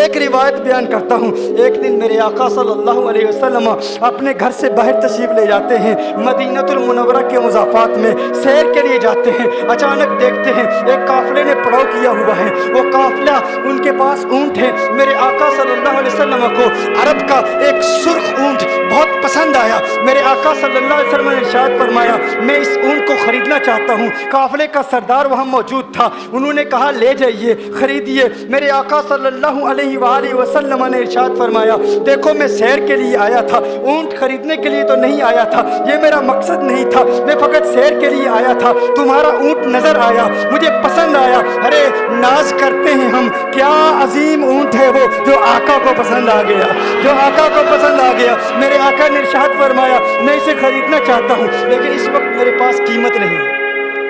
एक रिवायत बयान करता हूँ। एक दिन मेरे आका सल्लल्लाहु अलैहि वसल्लम अपने घर से बाहर तशरीफ़ ले जाते हैं, मदीनतुल मुनव्वरा के मुज़ाफ़ात में सैर के लिए जाते हैं। अचानक देखते हैं एक काफ़िले ने पड़ाव किया हुआ है। वो काफ़िला, उनके पास ऊँट है। मेरे आका सल्लल्लाहु अलैहि वसल्लम को अरब का एक सुर्ख ऊँट बहुत पसंद आया। मेरे आका सल्लल्लाहु अलैहि वसल्लम ने इरशाद फरमाया, मैं इस ऊँट को ख़रीदना चाहता हूँ। काफ़िले का सरदार वहाँ मौजूद था। उन्होंने कहा, ले जाइए, ख़रीदिए। मेरे आका सल्लल्लाहु अलैहि वसल्लम ने इरशाद फरमाया, देखो मैं सैर के लिए आया था, ऊँट खरीदने के लिए तो नहीं आया था, ये मेरा मकसद नहीं था, मैं फ़कत सैर के लिए आया था। तुम्हारा ऊँट नज़र आया, मुझे पसंद आया। अरे नाज करते हैं हम, क्या अजीम ऊँट है वो जो आका को पसंद आ गया, जो आका को पसंद आ गया। मेरे आका ने इरशाद फरमाया, मैं इसे खरीदना चाहता हूँ, लेकिन इस वक्त मेरे पास कीमत नहीं है,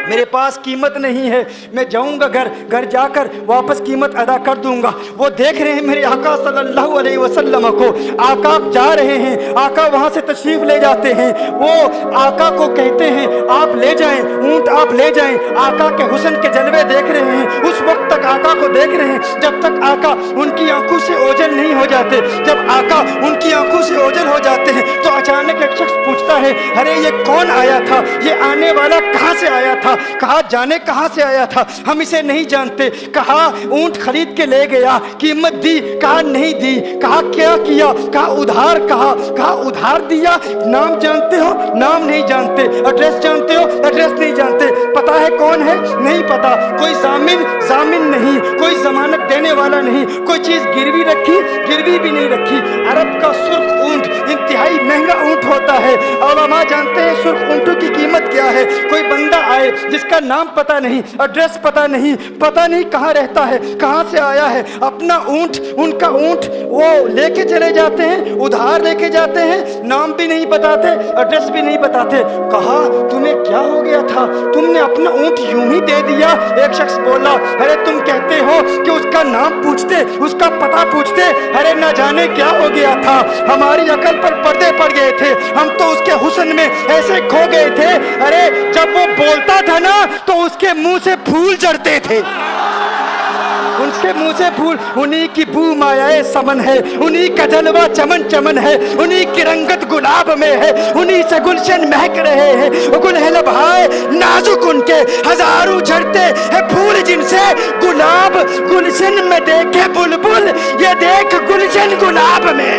मेरे पास कीमत नहीं है। मैं जाऊंगा घर जाकर वापस कीमत अदा कर दूंगा। वो देख रहे हैं मेरे आका सल्लल्लाहु अलैहि वसल्लम को, आका जा रहे हैं, आका वहां से तशरीफ ले जाते हैं। वो आका को कहते हैं, आप ले जाएं, ऊंट आप ले जाएं। आका के हुस्न के जलवे देख रहे हैं, उस वक्त तक आका को देख रहे हैं जब तक आका उनकी आंखों से ओझल नहीं हो जाते। जब आका उनकी आंखों से ओझल हो जाते हैं तो अचानक एक शख्स पूछता है, अरे ये कौन आया था, ये आने वाला कहाँ से आया था? कहा, जाने कहाँ से आया था, हम इसे नहीं जानते। कहा, ऊंट खरीद के ले गया, कीमत दी, कहा नहीं दी। कहा, क्या किया? कहा, उधार। कहा उधार दिया। नाम जानते हो? नाम नहीं जानते। एड्रेस जानते हो? एड्रेस नहीं जानते। पता है कौन है? नहीं पता। कोई जामिन नहीं, कोई जमानत देने वाला नहीं, कोई चीज़ गिरवी रखी, गिरवी भी नहीं रखी। अरब का सुर्ख ऊंट इंतहाई महंगा ऊंट होता है। उलमा जानते हैं सुर्ख ऊंटों की कीमत क्या है। कोई बंदा आए जिसका नाम पता नहीं, एड्रेस पता नहीं कहाँ रहता है, कहाँ से आया है, अपना ऊंट, उनका ऊंट वो लेके चले जाते हैं, उधार लेके जाते हैं, नाम भी नहीं बताते, एड्रेस भी नहीं बताते। कहा, तुम्हें क्या हो गया था, तुमने अपना ऊंट यूं ही दे दिया? एक शख्स बोला, अरे तुम कहते हो कि उसका नाम पूछते, उसका पता पूछते, अरे न जाने क्या हो गया था, हमारी अकल पर पर्दे पड़ गए थे, हम तो उसके हुस्न में ऐसे खो गए थे। अरे जब वो बोलता था ना तो उसके मुंह से फूल झड़ते थे, उनके मुंह से फूल। उन्हीं की बू मायाए समन है, उन्हीं का जलवा चमन चमन है, उन्हीं की रंगत गुलाब में है, उन्हीं से गुलशन महक रहे हैं। वो गुल है लभाए नाजुक उनके, हजारों झड़ते हैं फूल जिनसे गुलाब गुलशन में देखे बुलबुल, ये देख गुलशन गुलाब में,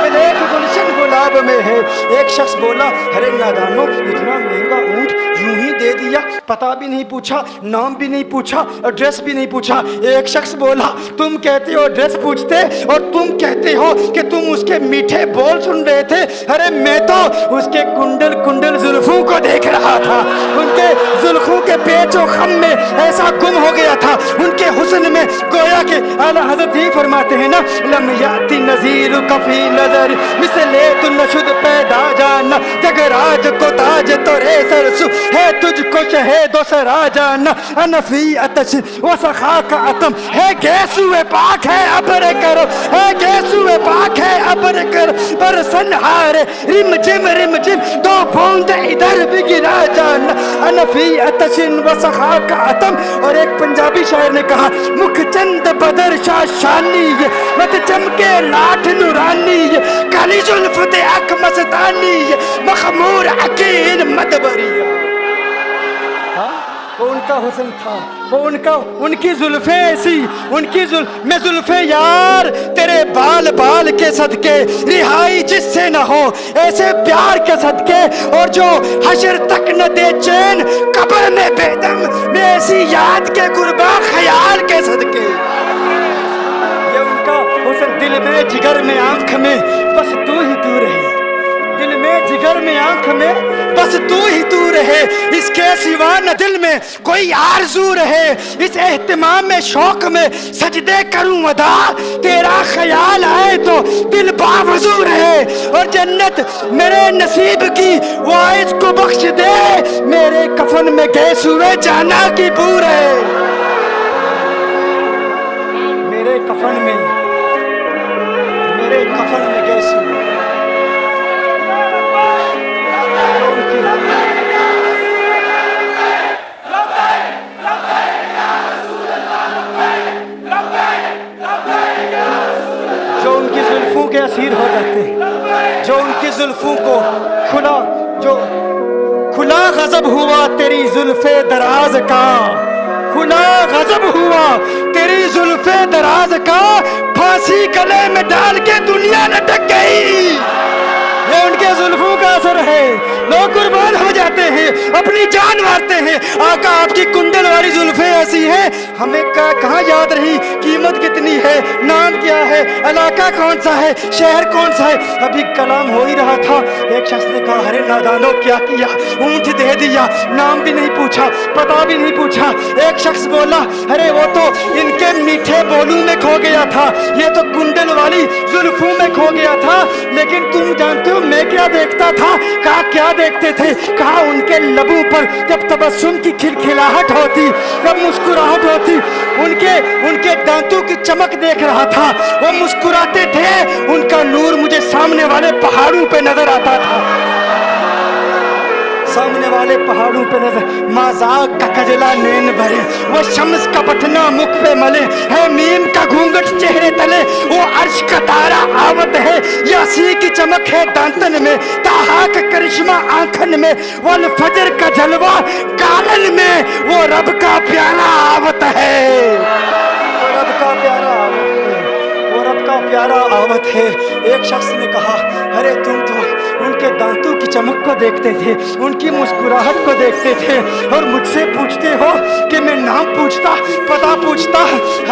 देख गुलशन गुलाब में है। एक शख्स बोला, अरे नादानो, इतना महंगा ऊंट यूं ही दे दिया, पता भी नहीं पूछा, नाम भी नहीं पूछा, एड्रेस भी नहीं पूछा। एक शख्स बोला, तुम कहते हो एड्रेस पूछते और तुम कहते हो कि तुम उसके मीठे बोल सुन रहे थे। अरे मैं तो उसके कुंडल कुंडल जुल्फों को देख रहा था, उनके जुल्फों के पेचो खम में ऐसा गुम हो गया था, उनके हुस्न में गोया के आला हज़रत ही फरमाते हैं ना, लम याती नज़ीर कफी नजर मिसले तु नशुद पैदा जाना, जगराज को ताज तोरे सरसु है, तुझको शहेदो सरा जाना, अनफी अतश वो सखा का अतम है, गैसुए पाक है अबर करो, है गैसुए पाक है अबर करो, पर सनहारे रिम जिम दो बूंद इधर भी गिरा जाना, अनफी अतशिन वो सखा का अतम। और एक पंजाबी शायर ने कहा, मुख चंद बदर शाह शानी, मत चमके लाठ नूरानी, काली जुल्फ दे अक मस्तानी, मखमूर अकील मदबरिया। वो उनका हुस्न था, वो उनकी जुल्फे ऐसी, मैं जुल्फे यार तेरे बाल बाल के सदके, रिहाई जिससे न हो ऐसे प्यार के सदके, और जो हशर तक न दे चैन कब्र में बेदम, मैं ऐसी याद के गुरबा ख्याल के सदके। ये उनका हुस्न, दिल में जिगर में आंख में बस तू ही तू रहे, दिल में जिगर में आंख में बस तू ही तू रहे, इसके सिवा न दिल में कोई आरज़ू रहे, इस एहतिमाम में शौक में सजदे करूं अदा, तेरा ख्याल आए तो दिल बावजू रहे, और जन्नत मेरे नसीब की वाइज को बख्श दे, मेरे कफन में गैस हुए जाना की बू रहे, मेरे कफन में गैस हुए। जुल्फों को खुला गजब हुआ तेरी जुल्फे दराज का, खुला गजब हुआ तेरी जुल्फे दराज का, फांसी गले में डाल के दुनिया लटक गई। ये उनके जुल्फों का असर है, लोग कुर्बान हो जाते हैं, अपनी जान मारते हैं। आका आपकी कुंडल वाली जुल्फे ऐसी हैं, हमें कहाँ याद रही कीमत कितनी है, नाम क्या है, इलाका कौन सा है, शहर कौन सा है। अभी कलाम हो ही रहा था, एक शख्स ने कहा अरे नादानो क्या किया, ऊंट दे दिया, नाम भी नहीं पूछा, पता भी नहीं पूछा। एक शख्स बोला अरे वो तो इनके मीठे बोलू में खो गया था, ये तो कुंडल वाली जुल्फों में खो गया था। लेकिन तुम जानते हो मैं क्या देखता था? कहा क्या देखते थे? कहा उनके लबों पर जब तबस्सुम की खिलखिलाहट होती, जब मुस्कुराहट होती, उनके दांतों की चमक देख रहा था। वो मुस्कुराते थे, उनका नूर मुझे सामने वाले पहाड़ों पे नजर आता था, सामने वाले पहाड़ों पे नजर। माज़ाक का कजला नैन भरे, वो शम्स का पटना मुख पे मले, है मीम का घूंघट चेहरे तले, वो अर्श का तारा आवत है, यासी की चमक है दांतन में, ताहा का करिश्मा आंखन में, वल फजर का जलवा गालन में, वो रब का प्यारा आवत है, वो रब का प्यारा आवत है, वो रब का प्यारा आवत है। एक शख्स ने कहा अरे तुम तो उनके दांतों की चमक को देखते थे, उनकी मुस्कुराहट को देखते थे, और मुझसे पूछते हो कि मैं नाम पूछता, पता पूछता।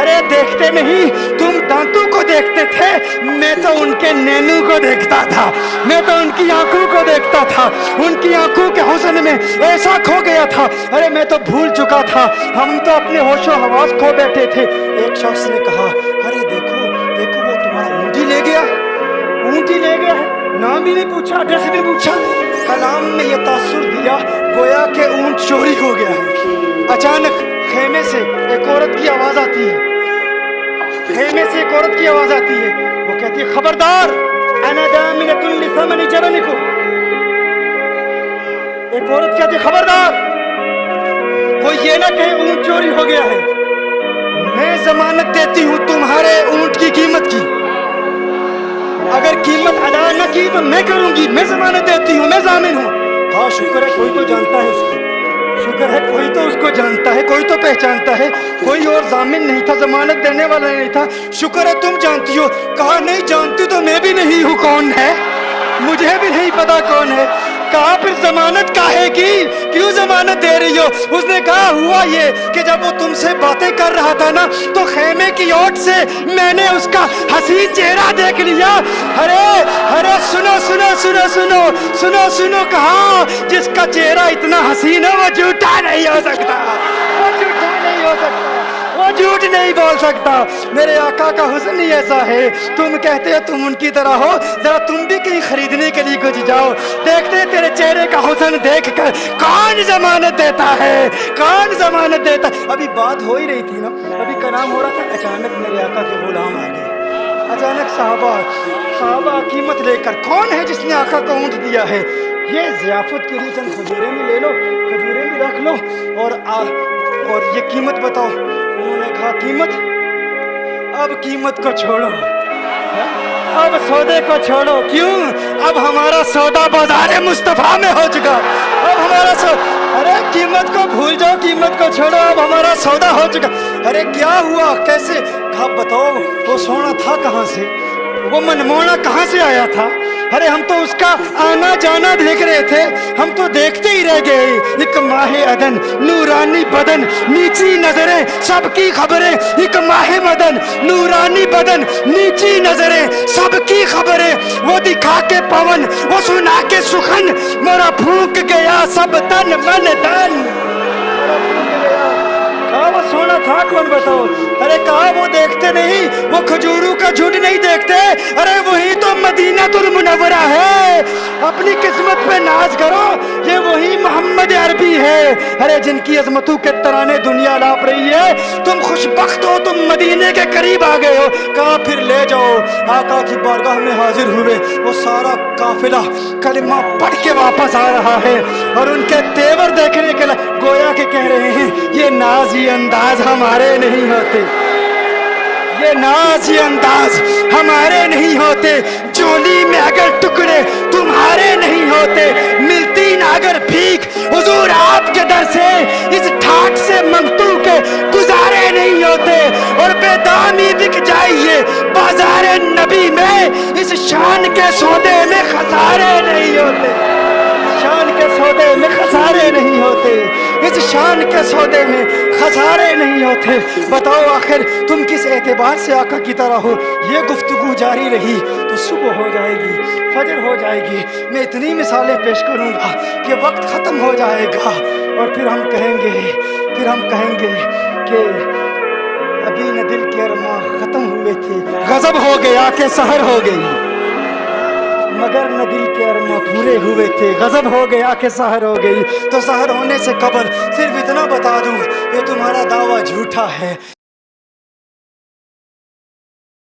अरे देखते नहीं, तुम दांतों को देखते थे, मैं तो उनके नैनों को देखता था, मैं तो उनकी आंखों को देखता था, उनकी आंखों के हुस्न में ऐसा खो गया था। अरे मैं तो भूल चुका था, हम तो अपने होशो हवास खो बैठे थे। एक शख्स ने कहा अरे देखो देखो वो तुम्हारा ऊँट ही ले गया, ऊँट ही ले गया है, नाम भी नहीं पूछा, एड्रेस भी नहीं पूछा। कलाम में ये तासुर दिया गोया के ऊंट चोरी हो गया है। अचानक खेमे से एक औरत की आवाज आती है, खेमे से एक औरत की आवाज आती है, वो कहती है खबरदार अना दामिनतुन लिसमनि जबलिकुम। एक औरत कहती है खबरदार, वो ये ना कहे ऊंट चोरी हो गया है, मैं जमानत देती हूँ तुम्हारे ऊंट की कीमत की, अगर कीमत अदा न की तो मैं करूंगी, मैं जमानत देती हूँ, मैं जामिन हूँ। हाँ शुक्र है कोई तो जानता है उसको, शुक्र है कोई तो उसको जानता है, कोई तो पहचानता है, कोई और जामिन नहीं था, जमानत देने वाला नहीं था। शुक्र है तुम जानती हो। कहा नहीं जानती तो मैं भी नहीं हूँ, कौन है मुझे भी नहीं पता कौन है। कहा फिर जमानत काहे की, क्यों जमानत दे रही हो? उसने कहा हुआ ये कि जब वो तुमसे बातें कर रहा था ना, तो खेमे की ओट से मैंने उसका हसीन चेहरा देख लिया। अरे अरे सुनो सुनो सुनो सुनो सुनो सुनो, कहा जिसका चेहरा इतना हसीन है वो झूठा नहीं हो सकता, वो झूठा नहीं हो सकता, वो झूठ नहीं बोल सकता। मेरे आका का हुस्न ही ऐसा है, तुम कहते हो तुम उनकी तरह हो, जरा तुम भी कहीं खरीदने के लिए कुछ जाओ, देखते तेरे चेहरे का हुस्न देखकर कौन जमानत देता है, कौन जमानत देता। अभी बात हो ही रही थी ना, अभी कलाम हो रहा था, अचानक मेरे आका के गुलाम आ गए, अचानक साहबा कीमत लेकर। कौन है जिसने आका को ऊँट दिया है? ये ज़ियाफत के लिए चंद खजूरें भी ले लो, खजूरें भी रख लो, और ये कीमत बताओ। उन्होंने कहा कीमत, अब कीमत को छोड़ो, अब सौदे को छोड़ो। क्यों? अब हमारा सौदा बाजार मुस्तफा में हो चुका, अब हमारा अरे कीमत को भूल जाओ, कीमत को छोड़ो, अब हमारा सौदा हो चुका। अरे क्या हुआ, कैसे? कहा बताओ वो सोना था कहाँ से, वो मनमोहना कहाँ से आया था? अरे हम तो उसका आना जाना देख रहे थे, हम तो देखते ही रह गए। एक माहे अदन, नूरानी बदन, नीची नजरें, सबकी खबरें। एक माहे मदन, नूरानी बदन, नीची नजरें, सबकी खबरें। वो दिखा के पवन, वो सुना के सुखन, मेरा फूंक गया सब तन मन धन। वो सोना था कौन बताओ? अरे कहा वो देखते नहीं, वो खजूरों का झुंड नहीं देखते। अरे वही तो मदीनातुल मुनव्वरा है, अपनी किस्मत पे नाज करो, ये वही मोहम्मद अरबी है। अरे जिनकी अजमतों के तराने दुनिया लाप रही है, तुम खुशबख्त हो, तुम मदीने के करीब आ गए हो। कहा फिर ले जाओ। आका की बारगाह में हाजिर हुए, वो सारा काफिला कलिमा पढ़ के वापस आ रहा है, और उनके तेवर देखने के लिए गोया के कह रहे हैं ये नाज ये अंदाज हमारे नहीं होते, ये नाज ये अंदाज हमारे नहीं होते। जो चोली में अगर टुकड़े तुम्हारे नहीं होते, मिलती ना अगर भीख हुजूर आपके दर से, इस ठाट से मंगतू के गुजारे नहीं होते, और बेदामी बिक जाइए बाजारे नबी में, इस शान के सौदे में खसारे नहीं होते, शान के सौदे में खसारे नहीं होते, इस शान के सौदे में खसारे नहीं होते। बताओ आखिर तुम किस एतबार से आका की तरह हो। ये गुफ्तगू जारी रही तो सुबह हो जाएगी, फजर हो जाएगी, मैं इतनी मिसालें पेश करूँगा कि वक्त ख़त्म हो जाएगा, और फिर हम कहेंगे कि अभी न दिल के अरमां ख़त्म हुए थे, गज़ब हो गया कि सहर हो गई, मगर न दिल के अरमां पूरे हुए थे, गज़ब हो गया कि सहर हो गई। तो सहर होने से कबल सिर्फ इतना बता दूं, ये तुम्हारा दावा झूठा है।